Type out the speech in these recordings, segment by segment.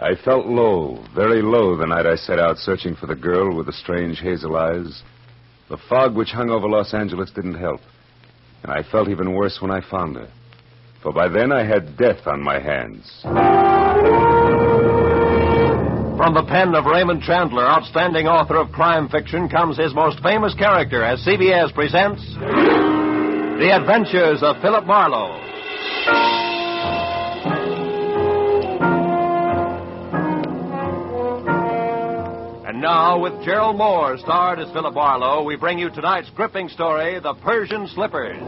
I felt low, very low, the night I set out searching for the girl with the strange hazel eyes. The fog which hung over Los Angeles didn't help. And I felt even worse when I found her. For by then I had death on my hands. From the pen of Raymond Chandler, outstanding author of crime fiction, comes his most famous character as CBS presents The Adventures of Phillip Marlow. And now, with Gerald Moore starred as Phillip Marlow, we bring you tonight's gripping story, The Persian Slippers.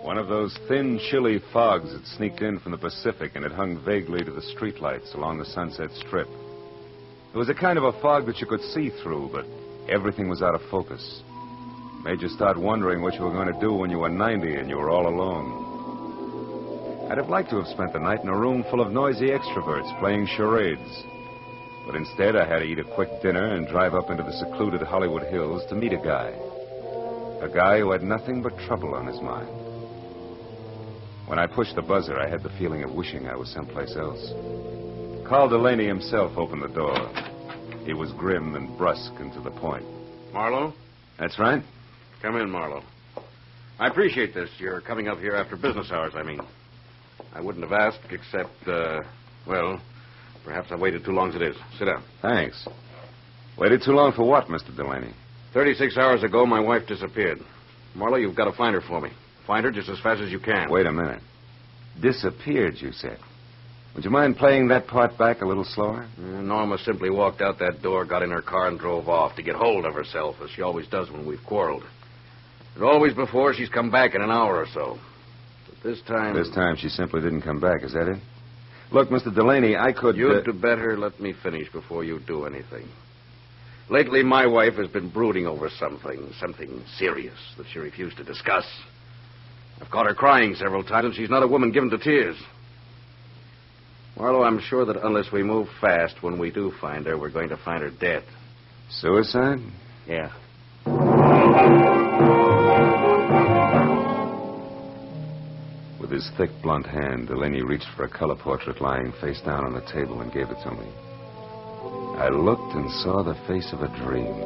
One of those thin, chilly fogs that sneaked in from the Pacific, and it hung vaguely to the streetlights along the Sunset Strip. It was a kind of a fog that you could see through, but everything was out of focus. Made you start wondering what you were going to do when you were 90 and you were all alone. I'd have liked to have spent the night in a room full of noisy extroverts playing charades. But instead, I had to eat a quick dinner and drive up into the secluded Hollywood Hills to meet a guy. A guy who had nothing but trouble on his mind. When I pushed the buzzer, I had the feeling of wishing I was someplace else. Carl Delaney himself opened the door. He was grim and brusque and to the point. Marlowe? That's right. Come in, Marlowe. I appreciate this. You're coming up here after business hours, I mean. I wouldn't have asked except, well, perhaps I waited too long as it is. Sit down. Thanks. Waited too long for what, Mr. Delaney? 36 hours ago, my wife disappeared. Marlowe, you've got to find her for me. Find her just as fast as you can. Wait a minute. Disappeared, you said. Would you mind playing that part back a little slower? Norma simply walked out that door, got in her car, and drove off to get hold of herself, as she always does when we've quarreled. And always before, she's come back in an hour or so. But this time... This time she simply didn't come back, is that it? Look, Mr. Delaney, I could... You'd do better let me finish before you do anything. Lately, my wife has been brooding over something serious that she refused to discuss. I've caught her crying several times, and she's not a woman given to tears. Marlowe, I'm sure that unless we move fast, when we do find her, we're going to find her dead. Suicide? Yeah. With his thick, blunt hand, Delaney reached for a color portrait lying face down on the table and gave it to me. I looked and saw the face of a dream.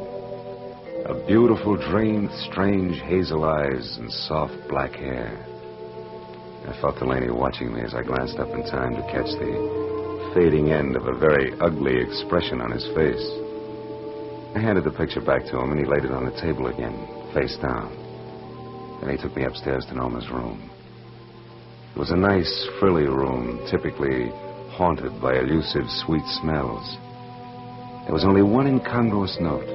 A beautiful dream with strange hazel eyes and soft black hair. I felt Delaney watching me as I glanced up in time to catch the fading end of a very ugly expression on his face. I handed the picture back to him, and he laid it on the table again, face down. Then he took me upstairs to Norma's room. It was a nice, frilly room, typically haunted by elusive, sweet smells. There was only one incongruous note.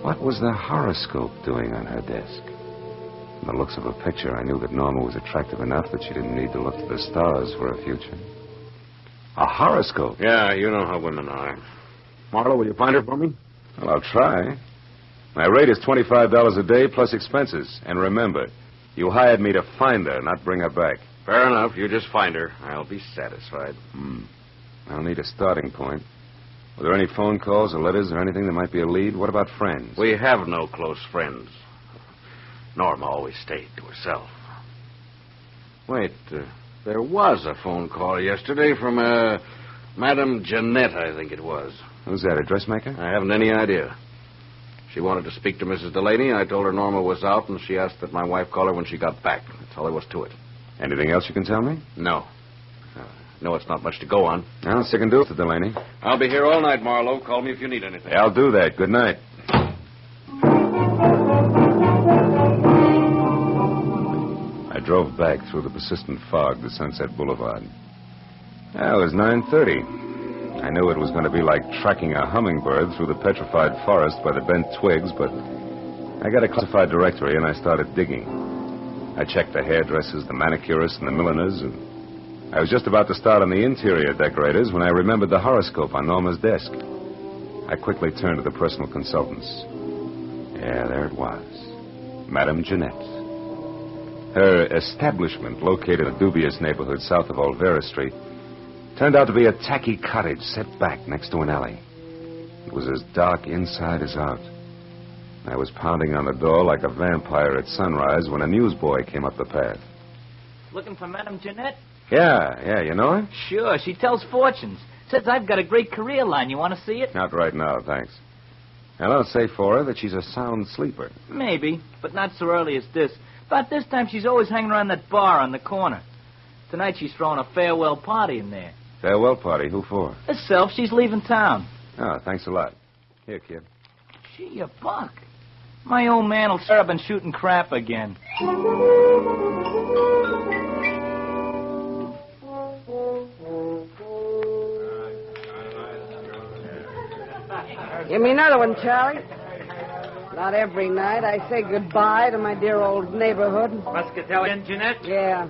What was the horoscope doing on her desk? From the looks of her picture, I knew that Norma was attractive enough that she didn't need to look to the stars for a future. A horoscope? Yeah, you know how women are. Marlowe, will you find her for me? Well, I'll try. My rate is $25 a day plus expenses. And remember, you hired me to find her, not bring her back. Fair enough. You just find her. I'll be satisfied. I'll need a starting point. Were there any phone calls or letters or anything that might be a lead? What about friends? We have no close friends. Norma always stayed to herself. Wait, there was a phone call yesterday from, Madame Jeanette, I think it was. Who's that, a dressmaker? I haven't any idea. She wanted to speak to Mrs. Delaney. I told her Norma was out, and she asked that my wife call her when she got back. That's all there was to it. Anything else you can tell me? No. No, it's not much to go on. Well, stick and do it, Mr. Delaney. I'll be here all night, Marlowe. Call me if you need anything. Yeah, I'll do that. Good night. I drove back through the persistent fog to Sunset Boulevard. Well, it was 9:30. I knew it was going to be like tracking a hummingbird through the petrified forest by the bent twigs, but I got a classified directory and I started digging. I checked the hairdressers, the manicurists, and the milliners, and I was just about to start on the interior decorators when I remembered the horoscope on Norma's desk. I quickly turned to the personal consultants. Yeah, there it was. Madame Jeanette. Her establishment, located in a dubious neighborhood south of Olvera Street, turned out to be a tacky cottage set back next to an alley. It was as dark inside as out. I was pounding on the door like a vampire at sunrise when a newsboy came up the path. Looking for Madame Jeanette? Yeah, you know her? Sure, she tells fortunes. Says I've got a great career line. You want to see it? Not right now, thanks. And I'll say for her that she's a sound sleeper. Maybe, but not so early as this. About this time, she's always hanging around that bar on the corner. Tonight, she's throwing a farewell party in there. Farewell party? Who for? Herself. She's leaving town. Oh, thanks a lot. Here, kid. Gee, a buck. My old man will start up and shooting crap again. Give me another one, Charlie. Not every night I say goodbye to my dear old neighborhood. Muscatelian, Jeanette? Yeah.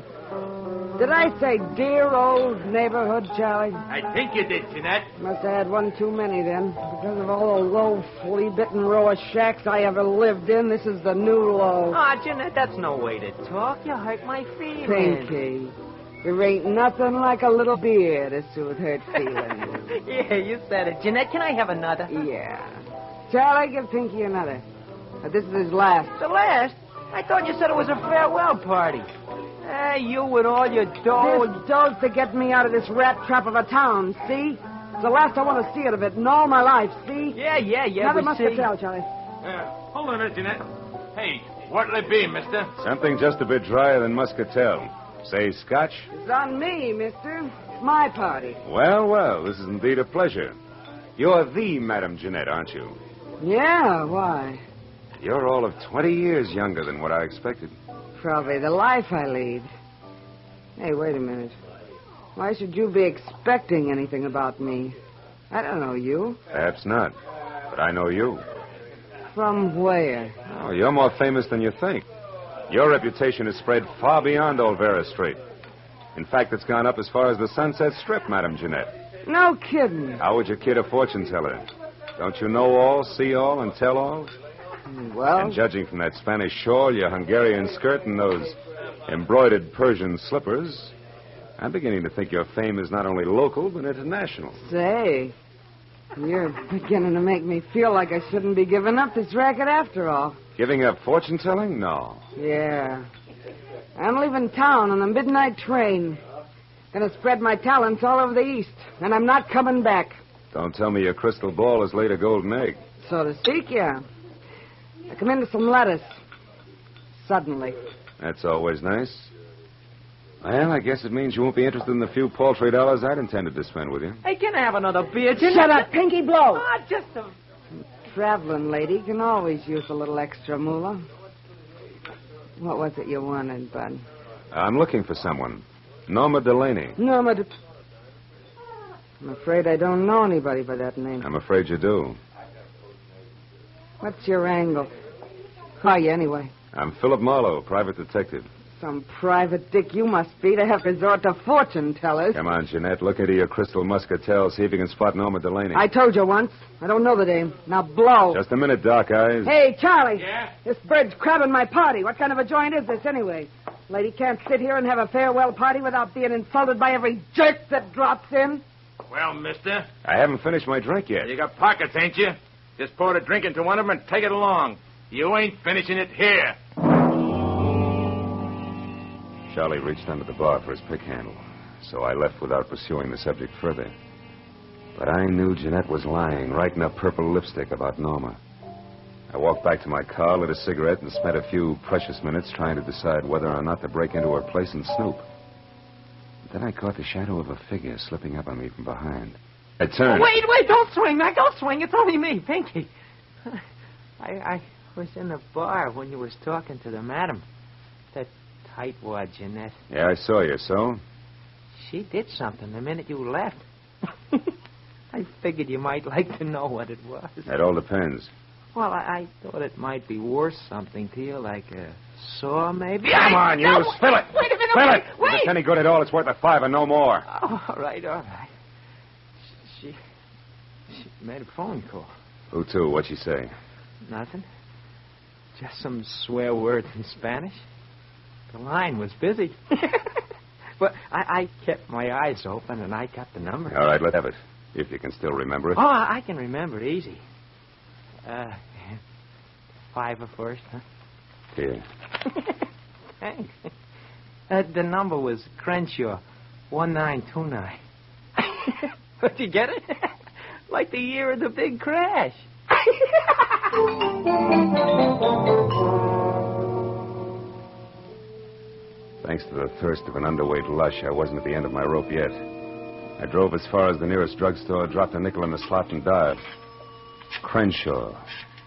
Did I say dear old neighborhood, Charlie? I think you did, Jeanette. Must have had one too many then. Because of all the low, flea-bitten row of shacks I ever lived in, this is the new low. Ah, Jeanette, that's no way to talk. You hurt my feelings. Pinky, there ain't nothing like a little beer to soothe hurt feelings. Yeah, you said it. Jeanette, can I have another? Yeah. Charlie, give Pinky another. This is his last. The last? I thought you said it was a farewell party. You with all your dough. This dough's to get me out of this rat trap of a town, see? It's the last I want to see it of it in all my life, see? Yeah, Another muscatel, Charlie. Hold on a minute, Jeanette. Hey, what'll it be, mister? Something just a bit drier than muscatel. Say scotch? It's on me, mister. It's my party. Well, this is indeed a pleasure. You're the Madame Jeanette, aren't you? Yeah, why? You're all of 20 years younger than what I expected. Probably the life I lead. Hey, wait a minute. Why should you be expecting anything about me? I don't know you. Perhaps not, but I know you. From where? Oh, you're more famous than you think. Your reputation has spread far beyond Olvera Street. In fact, it's gone up as far as the Sunset Strip, Madame Jeanette. No kidding. How would you kid a fortune teller? Don't you know all, see all, and tell all? Well... And judging from that Spanish shawl, your Hungarian skirt, and those embroidered Persian slippers, I'm beginning to think your fame is not only local, but international. Say, you're beginning to make me feel like I shouldn't be giving up this racket after all. Giving up fortune-telling? No. Yeah. I'm leaving town on the midnight train. Gonna spread my talents all over the East, and I'm not coming back. Don't tell me your crystal ball has laid a golden egg. So to speak, yeah. I come into some lettuce. Suddenly. That's always nice. Well, I guess it means you won't be interested in the few paltry dollars I'd intended to spend with you. Hey, can I have another beer, Jeanette? Shut up, Pinky Blow! Ah, just a... Traveling lady can always use a little extra moolah. What was it you wanted, Bud? I'm looking for someone. Norma Delaney. Norma I'm afraid I don't know anybody by that name. I'm afraid you do. What's your angle? Who are you, anyway? I'm Phillip Marlow, private detective. Some private dick you must be to have to resort to fortune tellers. Come on, Jeanette. Look into your crystal muscatel. See if you can spot Norma Delaney. I told you once. I don't know the name. Now blow. Just a minute, Doc Eyes. Hey, Charlie. Yeah? This bird's crabbing my party. What kind of a joint is this, anyway? Lady can't sit here and have a farewell party without being insulted by every jerk that drops in. Well, mister, I haven't finished my drink yet. you got pockets, ain't you? Just pour the drink into one of them and take it along. You ain't finishing it here. Charlie reached under the bar for his pick handle, so I left without pursuing the subject further. But I knew Jeanette was lying, writing up purple lipstick about Norma. I walked back to my car, lit a cigarette, and spent a few precious minutes trying to decide whether or not to break into her place and snoop. Then I caught the shadow of a figure slipping up on me from behind. I turned. Wait, don't swing. Now, don't swing. It's only me, Pinky. I was in the bar when you was talking to the madam. That tightwad, Jeanette. Yeah, I saw you, so? She did something the minute you left. I figured you might like to know what it was. That all depends. Well, I thought it might be worth something to you, like a saw, maybe. Come on, you. Spill it. Wait a minute. Spill it. Wait. If it's any good at all, it's worth $5 and no more. Oh, all right. She made a phone call. Who to? What'd she say? Nothing. Just some swear words in Spanish. The line was busy. But I kept my eyes open, and I got the number. All right, let's have it. If you can still remember it. Oh, I can remember it easy. $5 first, huh? Here. Thanks. The number was Crenshaw, 1929. Did you get it? Like the year of the big crash. Thanks to the thirst of an underweight lush, I wasn't at the end of my rope yet. I drove as far as the nearest drugstore, dropped a nickel in the slot, and dived. Crenshaw,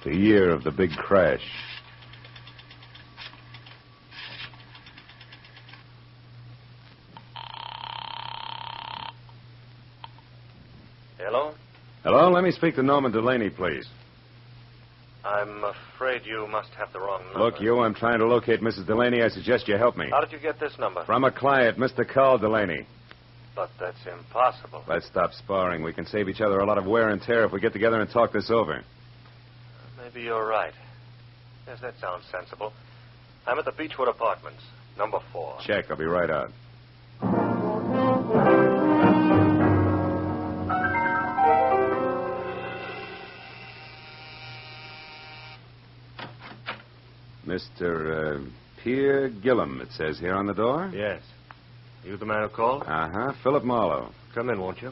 the year of the big crash. Hello? Hello, let me speak to Norman Delaney, please. I'm afraid you must have the wrong number. Look, I'm trying to locate Mrs. Delaney. I suggest you help me. How did you get this number? From a client, Mr. Carl Delaney. But that's impossible. Let's stop sparring. We can save each other a lot of wear and tear if we get together and talk this over. Maybe you're right. Yes, that sounds sensible. I'm at the Beechwood Apartments, number 4. Check. I'll be right out. Mr. Pierre Gillum, it says here on the door. Yes. You the man who called? Uh-huh. Phillip Marlow. Come in, won't you?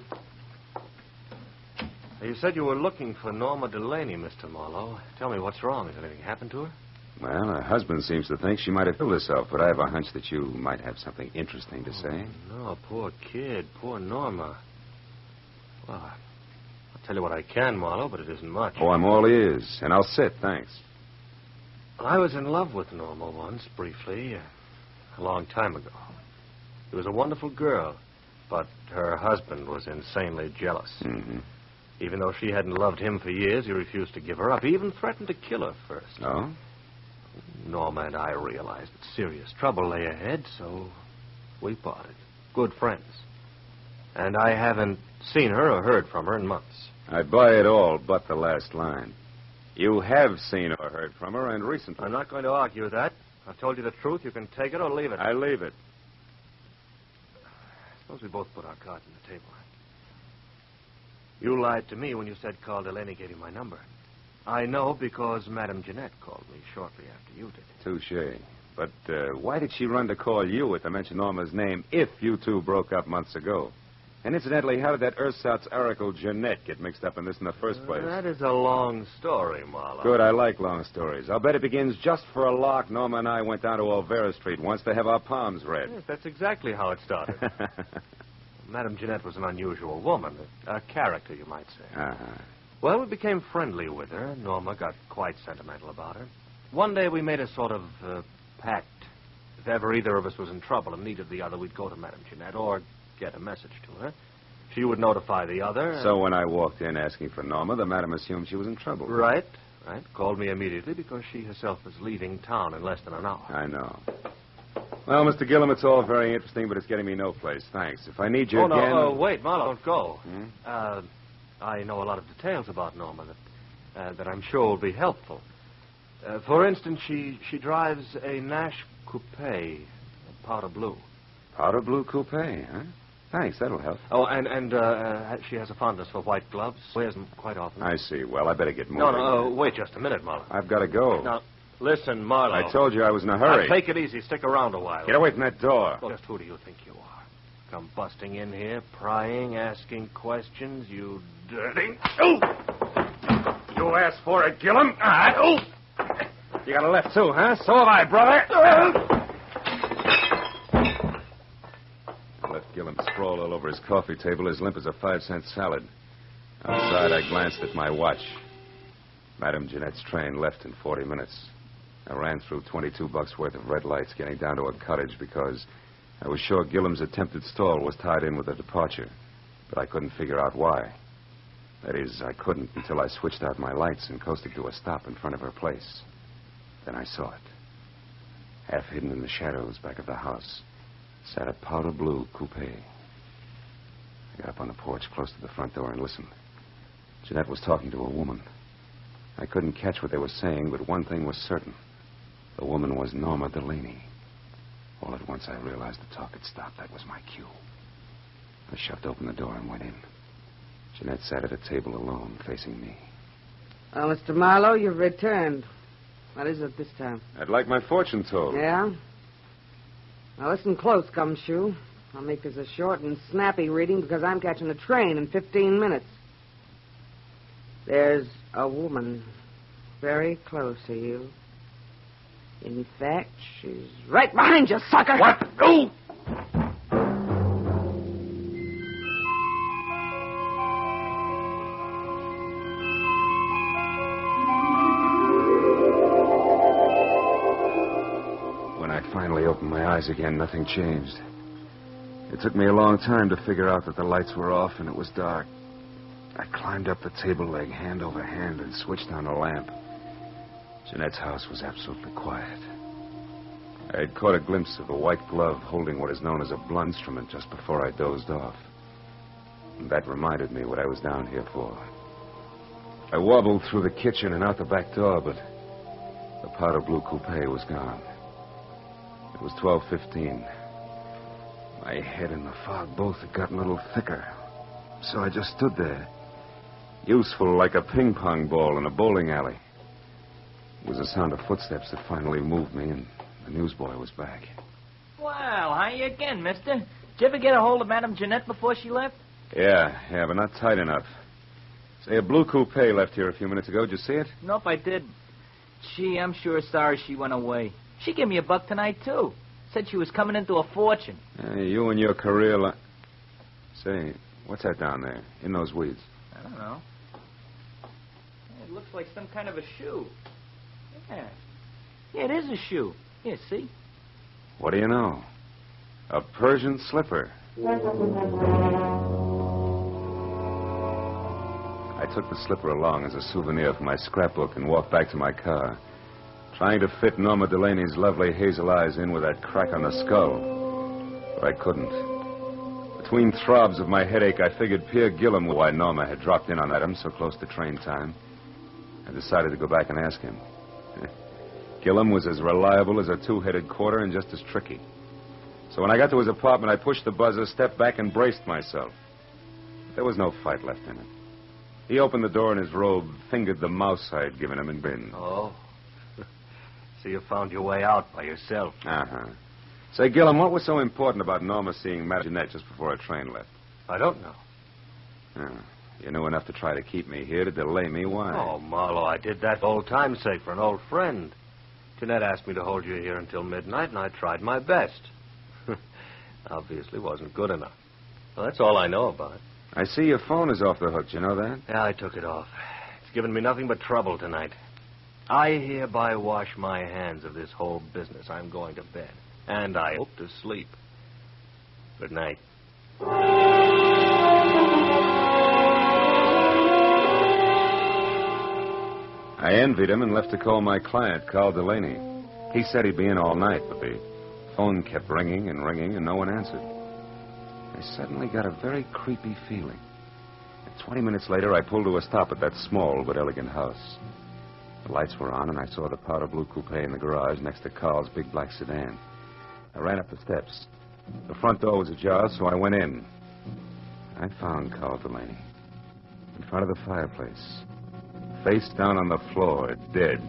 You said you were looking for Norma Delaney, Mr. Marlowe. Tell me, what's wrong? Has anything happened to her? Well, her husband seems to think she might have killed herself, but I have a hunch that you might have something interesting to say. No, poor kid. Poor Norma. Well, I'll tell you what I can, Marlowe, but it isn't much. Oh, I'm all ears, and I'll sit, thanks. Well, I was in love with Norma once, briefly, a long time ago. She was a wonderful girl, but her husband was insanely jealous. Mm-hmm. Even though she hadn't loved him for years, he refused to give her up. He even threatened to kill her first. Oh? Norma and I realized that serious trouble lay ahead, so we parted. Good friends. And I haven't seen her or heard from her in months. I buy it all but the last line. You have seen or heard from her, and recently. I'm not going to argue that. I've told you the truth. You can take it or leave it. I leave it. Suppose we both put our cards on the table. You lied to me when you said Carl Delaney gave you my number. I know because Madame Jeanette called me shortly after you did. Touché. But why did she run to call you at to mention Norma's name if you two broke up months ago? And incidentally, how did that ersatz oracle Jeanette get mixed up in this in the first place? That is a long story, Marlowe. Good, I like long stories. I'll bet it begins just for a lark. Norma and I went down to Olvera Street once to have our palms read. Yes, that's exactly how it started. Madame Jeanette was an unusual woman, a character, you might say. Uh-huh. Well, we became friendly with her. Norma got quite sentimental about her. One day we made a sort of pact. If ever either of us was in trouble and needed the other, we'd go to Madame Jeanette or get a message to her. She would notify the other. So when I walked in asking for Norma, the madam assumed she was in trouble. Right. Called me immediately because she herself was leaving town in less than an hour. I know. Well, Mr. Gillum, it's all very interesting, but it's getting me no place. Thanks. If I need you again... No, wait, Marlowe, don't go. I know a lot of details about Norma that I'm sure will be helpful. For instance, she drives a Nash Coupe, powder blue. Powder blue coupe, huh? Thanks, that'll help. Oh, and she has a fondness for white gloves. Wears them quite often. I see. Well, I better get moving. No, wait just a minute, Marlowe. I've got to go. Now, listen, Marlowe. I told you I was in a hurry. Now, take it easy. Stick around a while. Get away from that door. Well, just who do you think you are? Come busting in here, prying, asking questions, you dirty... Oh! You asked for it, Gillum. Oh! You got a left, too, huh? So have I, brother. Gillum sprawled all over his coffee table, as limp as a 5-cent salad. Outside, I glanced at my watch. Madame Jeanette's train left in 40 minutes. I ran through $22 worth of red lights, getting down to a cottage because I was sure Gillum's attempted stall was tied in with a departure, but I couldn't figure out why. That is, I couldn't until I switched out my lights and coasted to a stop in front of her place. Then I saw it. Half hidden in the shadows back of the house sat a powder blue coupe. I got up on the porch close to the front door and listened. Jeanette was talking to a woman. I couldn't catch what they were saying, but one thing was certain. The woman was Norma Delaney. All at once I realized the talk had stopped. That was my cue. I shoved open the door and went in. Jeanette sat at a table alone, facing me. Well, Mr. Marlowe, you've returned. What is it this time? I'd like my fortune told. Yeah? Now listen close, Gumshoe. I'll make this a short and snappy reading because I'm catching a train in 15 minutes. There's a woman very close to you. In fact, she's right behind you, sucker! What? Oh! When I finally opened my eyes again, nothing changed. It took me a long time to figure out that the lights were off and it was dark. I climbed up the table leg hand over hand and switched on a lamp. Jeanette's house was absolutely quiet. I had caught a glimpse of a white glove holding what is known as a blunt instrument just before I dozed off. And that reminded me what I was down here for. I wobbled through the kitchen and out the back door, but the powder blue coupe was gone. It was 12:15. My head and the fog both had gotten a little thicker. So I just stood there, useful like a ping-pong ball in a bowling alley. It was the sound of footsteps that finally moved me, and the newsboy was back. Well, how you again, mister? Did you ever get a hold of Madame Jeanette before she left? Yeah, but not tight enough. Say, a blue coupe left here a few minutes ago. Did you see it? Nope, I did. Gee, I'm sure sorry she went away. She gave me $1 tonight, too. Said she was coming into a fortune. You and your career... Say, what's that down there, in those weeds? I don't know. It looks like some kind of a shoe. Yeah. Yeah, it is a shoe. Here, see? What do you know? A Persian slipper. I took the slipper along as a souvenir for my scrapbook and walked back to my car, trying to fit Norma Delaney's lovely hazel eyes in with that crack on the skull. But I couldn't. Between throbs of my headache, I figured Pierre Gillum why Norma had dropped in on Adam so close to train time. I decided to go back and ask him. Gillum was as reliable as a two-headed quarter and just as tricky. So when I got to his apartment, I pushed the buzzer, stepped back, and braced myself. There was no fight left in it. He opened the door in his robe, fingered the mouse I had given him, and grinned. Oh. So you found your way out by yourself. Uh-huh. Say, Gillum, what was so important about Norma seeing Madame Jeanette just before her train left? I don't know. Oh, you knew enough to try to keep me here, to delay me. Why? Oh, Marlowe, I did that for old time's sake, for an old friend. Jeanette asked me to hold you here until midnight, and I tried my best. Obviously wasn't good enough. Well, that's all I know about it. I see your phone is off the hook. You know that? Yeah, I took it off. It's given me nothing but trouble tonight. I hereby wash my hands of this whole business. I'm going to bed. And I hope to sleep. Good night. I envied him and left to call my client, Carl Delaney. He said he'd be in all night, but the phone kept ringing and ringing, and no one answered. I suddenly got a very creepy feeling. 20 minutes later, I pulled to a stop at that small but elegant house. The lights were on, and I saw the powder blue coupe in the garage next to Carl's big black sedan. I ran up the steps. The front door was ajar, so I went in. I found Carl Delaney in front of the fireplace, face down on the floor, dead.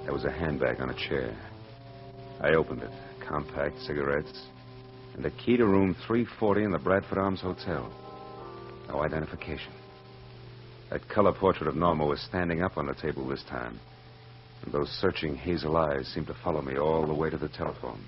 There was a handbag on a chair. I opened it. Compact, cigarettes, and a key to room 340 in the Bradford Arms Hotel. No identification. That color portrait of Norma was standing up on the table this time, and those searching hazel eyes seemed to follow me all the way to the telephone.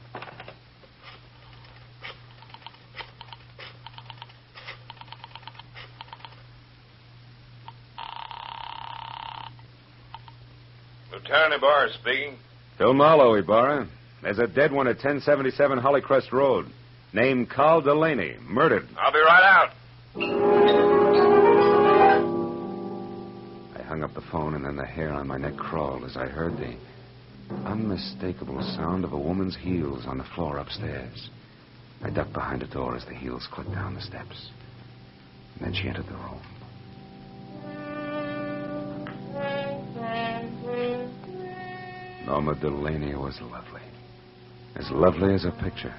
Lieutenant Ibarra speaking. Phil Marlow, Ibarra. There's a dead one at 1077 Hollycrest Road, named Carl Delaney, murdered. I'll be right out. I hung up the phone, and then the hair on my neck crawled as I heard the unmistakable sound of a woman's heels on the floor upstairs. I ducked behind a door as the heels clicked down the steps. And then she entered the room. Norma Delaney was lovely. As lovely as a picture.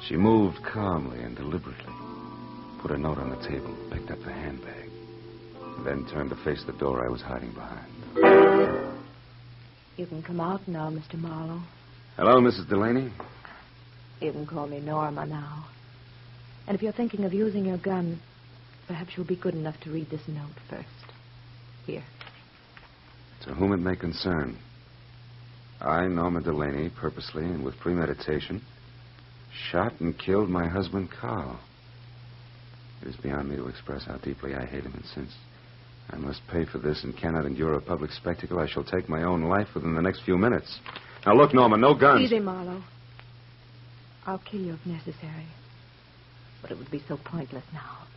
She moved calmly and deliberately, put a note on the table, picked up the handbag, and then turned to face the door I was hiding behind. You can come out now, Mr. Marlowe. Hello, Mrs. Delaney. You can call me Norma now. And if you're thinking of using your gun, perhaps you'll be good enough to read this note first. Here. To whom it may concern. I, Norma Delaney, purposely and with premeditation, shot and killed my husband, Carl. It is beyond me to express how deeply I hate him, and since I must pay for this and cannot endure a public spectacle, I shall take my own life within the next few minutes. Now, look, Norma, no guns. Easy, Marlowe. I'll kill you if necessary. But it would be so pointless now.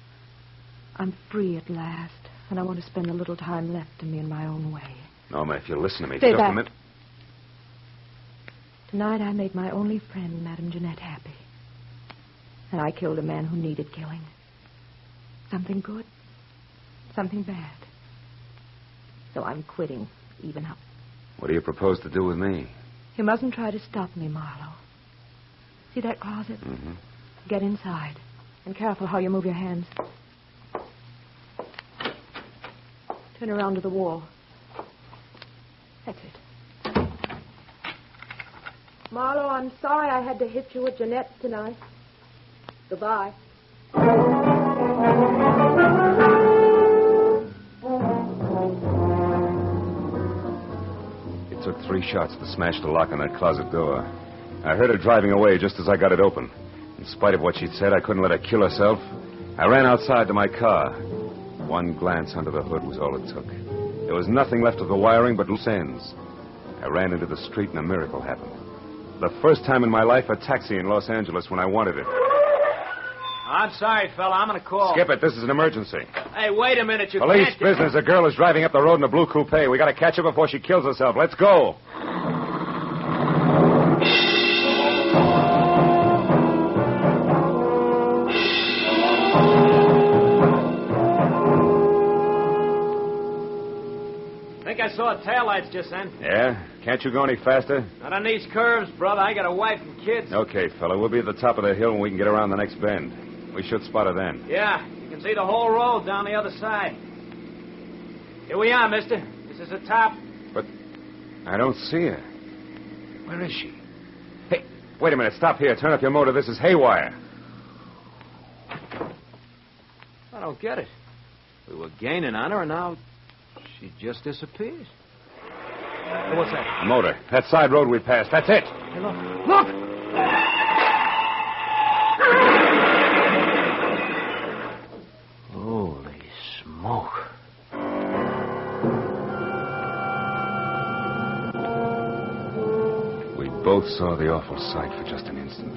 I'm free at last, and I want to spend a little time left to me in my own way. Norma, if you'll listen to me Stay for just back. a minute. Tonight I made my only friend, Madame Jeanette, happy. And I killed a man who needed killing. Something good, something bad. So I'm quitting, even up. What do you propose to do with me? You mustn't try to stop me, Marlowe. See that closet? Mm-hmm. Get inside. And careful how you move your hands. Turn around to the wall. That's it. Marlowe, I'm sorry I had to hit you with Jeanette tonight. Goodbye. It took 3 shots to smash the lock on that closet door. I heard her driving away just as I got it open. In spite of what she'd said, I couldn't let her kill herself. I ran outside to my car. One glance under the hood was all it took. There was nothing left of the wiring but loose ends. I ran into the street and a miracle happened. The first time in my life, a taxi in Los Angeles when I wanted it. I'm sorry, fella. I'm going to call. Skip it. This is an emergency. Hey, wait a minute. You Police can't... business. A girl is driving up the road in a blue coupe. We got to catch her before she kills herself. Let's go. I think I saw taillights just then. Yeah? Can't you go any faster? Not on these curves, brother. I got a wife and kids. Okay, fella. We'll be at the top of the hill when we can get around the next bend. We should spot her then. Yeah, you can see the whole road down the other side. Here we are, mister. This is the top. But I don't see her. Where is she? Hey, wait a minute. Stop here. Turn up your motor. This is haywire. I don't get it. We were gaining on her, and now she just disappears. Hey, what's that? Motor. That side road we passed. That's it. Hey, look. Look! Holy smoke. We both saw the awful sight for just an instant.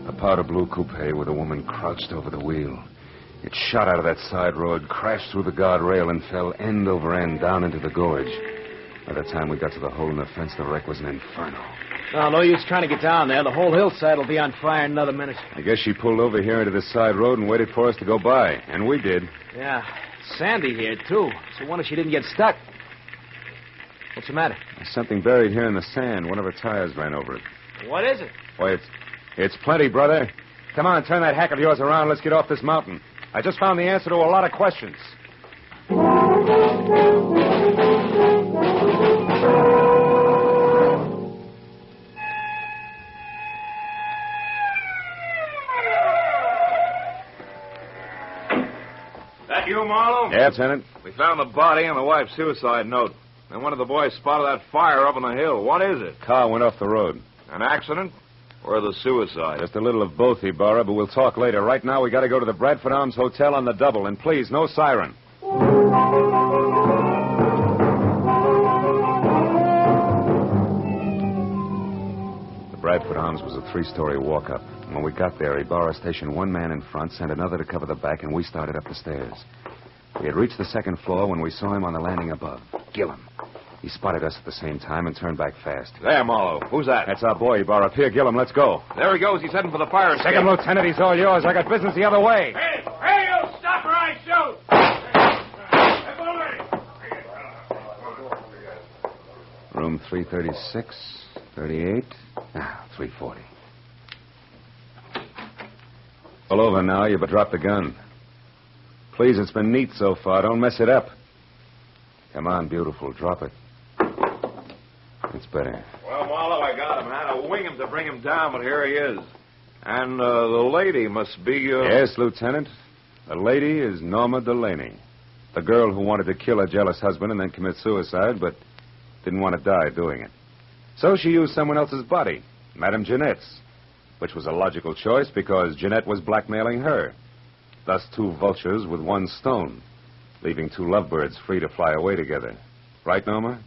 A powder blue coupe with a woman crouched over the wheel. It shot out of that side road, crashed through the guardrail, and fell end over end down into the gorge. By the time we got to the hole in the fence, the wreck was an inferno. Oh, no use trying to get down there. The whole hillside will be on fire in another minute. I guess she pulled over here into this side road and waited for us to go by. And we did. Yeah, Sandy here, too. So wonder if she didn't get stuck. What's the matter? There's something buried here in the sand. One of her tires ran over it. What is it? Why, it's plenty, brother. Come on, turn that hack of yours around. Let's get off this mountain. I just found the answer to a lot of questions. That you, Marlowe? Yeah, Lieutenant. We found the body and the wife's suicide note. And one of the boys spotted that fire up on the hill. What is it? Car went off the road. An accident or the suicide? Just a little of both, Ibarra, but we'll talk later. Right now, we got to go to the Bradford Arms Hotel on the double. And please, no siren. The Bradford Arms was a 3-story walk-up. When we got there, Ibarra stationed one man in front, sent another to cover the back, and we started up the stairs. We had reached the second floor when we saw him on the landing above. Gillum. He spotted us at the same time and turned back fast. There, Marlowe. Who's that? That's our boy, Ibarra. Here, Gillum, let's go. There he goes. He's heading for the fire escape. Second Lieutenant, he's all yours. I got business the other way. Hey, you stop or I shoot! Room 336, 38, 340. Pull over now. You but drop the gun. Please, it's been neat so far. Don't mess it up. Come on, beautiful. Drop it. It's better. Well, Marlowe, I got him. I had to wing him to bring him down, but here he is. And the lady must be... Yes, Lieutenant. The lady is Norma Delaney. The girl who wanted to kill her jealous husband and then commit suicide, but didn't want to die doing it. So she used someone else's body, Madame Jeanette's, which was a logical choice because Jeanette was blackmailing her. Thus, two vultures with one stone, leaving two lovebirds free to fly away together. Right, Norma?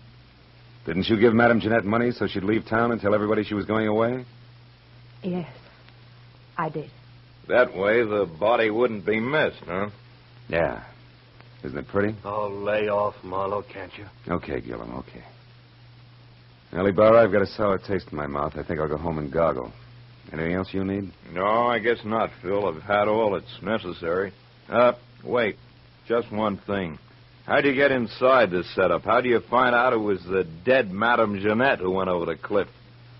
Didn't you give Madame Jeanette money so she'd leave town and tell everybody she was going away? Yes, I did. That way the body wouldn't be missed, huh? Yeah. Isn't it pretty? Oh, lay off, Marlowe, can't you? Okay, Gillum, okay. Ellie Barr, I've got a sour taste in my mouth. I think I'll go home and goggle. Anything else you need? No, I guess not, Phil. I've had all that's necessary. Wait. Just one thing. How'd you get inside this setup? How do you find out it was the dead Madame Jeanette who went over the cliff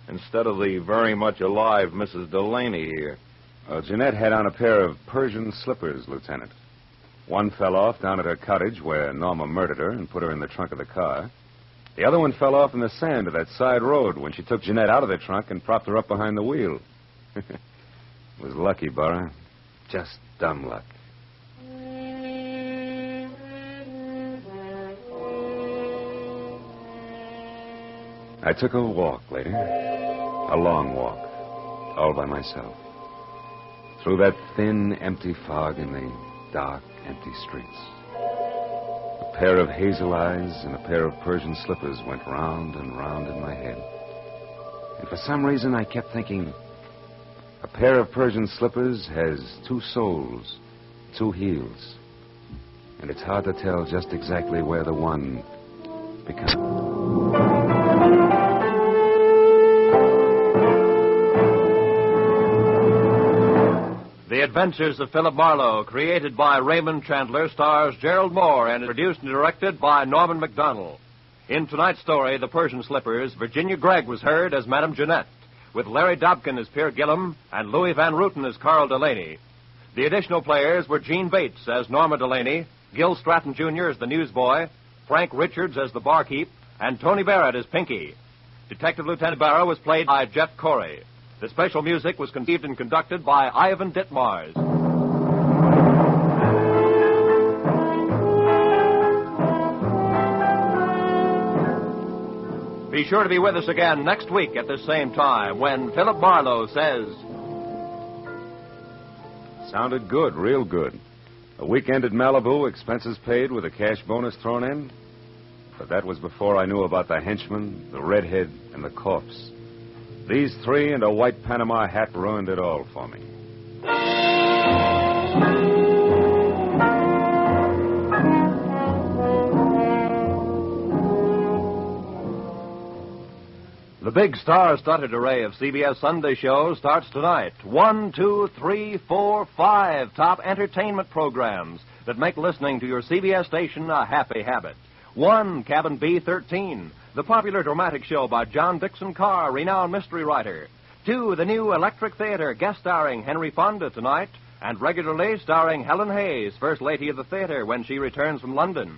instead of the very much alive Mrs. Delaney here? Well, Jeanette had on a pair of Persian slippers, Lieutenant. One fell off down at her cottage where Norma murdered her and put her in the trunk of the car. The other one fell off in the sand of that side road when she took Jeanette out of the trunk and propped her up behind the wheel. It was lucky, Burra. Just dumb luck. I took a walk later. A long walk. All by myself. Through that thin, empty fog in the dark, empty streets. A pair of hazel eyes and a pair of Persian slippers went round and round in my head. And for some reason, I kept thinking, a pair of Persian slippers has two soles, two heels. And it's hard to tell just exactly where the one becomes. The Adventures of Phillip Marlow, created by Raymond Chandler, stars Gerald Moore and is produced and directed by Norman MacDonald. In tonight's story, The Persian Slippers, Virginia Gregg was heard as Madame Jeanette, with Larry Dobkin as Pierre Gillum and Louis Van Rooten as Carl Delaney. The additional players were Gene Bates as Norma Delaney, Gil Stratton Jr. as the newsboy, Frank Richards as the barkeep, and Tony Barrett as Pinky. Detective Lieutenant Barrow was played by Jeff Corey. The special music was conceived and conducted by Ivan Ditmars. Be sure to be with us again next week at the same time when Phillip Marlow says... Sounded good, real good. A weekend at Malibu, expenses paid with a cash bonus thrown in. But that was before I knew about the henchman, the redhead, and the corpse. These three and a white Panama hat ruined it all for me. The big star-studded array of CBS Sunday shows starts tonight. 1, 2, 3, 4, 5 top entertainment programs that make listening to your CBS station a happy habit. 1, Cabin B-13, the popular dramatic show by John Dixon Carr, renowned mystery writer. 2, the new Electric Theater, guest starring Henry Fonda tonight, and regularly starring Helen Hayes, First Lady of the Theater, when she returns from London.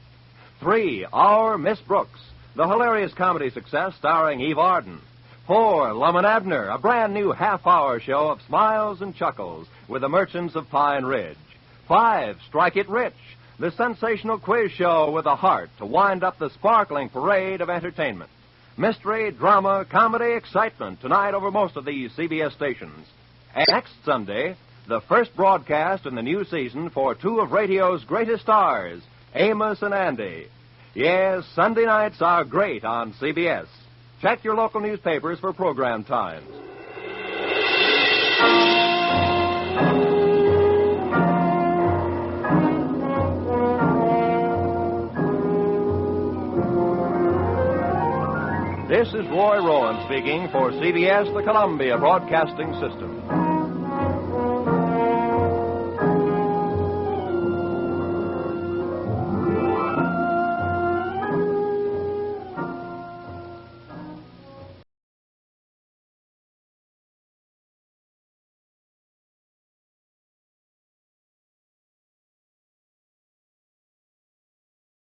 3, Our Miss Brooks, the hilarious comedy success starring Eve Arden. 4, Lum and Abner, a brand new half-hour show of smiles and chuckles with the Merchants of Pine Ridge. 5, Strike It Rich, the sensational quiz show with a heart to wind up the sparkling parade of entertainment. Mystery, drama, comedy, excitement tonight over most of these CBS stations. And next Sunday, the first broadcast in the new season for two of radio's greatest stars, Amos and Andy. Yes, Sunday nights are great on CBS. Check your local newspapers for program times. This is Roy Rowan speaking for CBS, the Columbia Broadcasting System.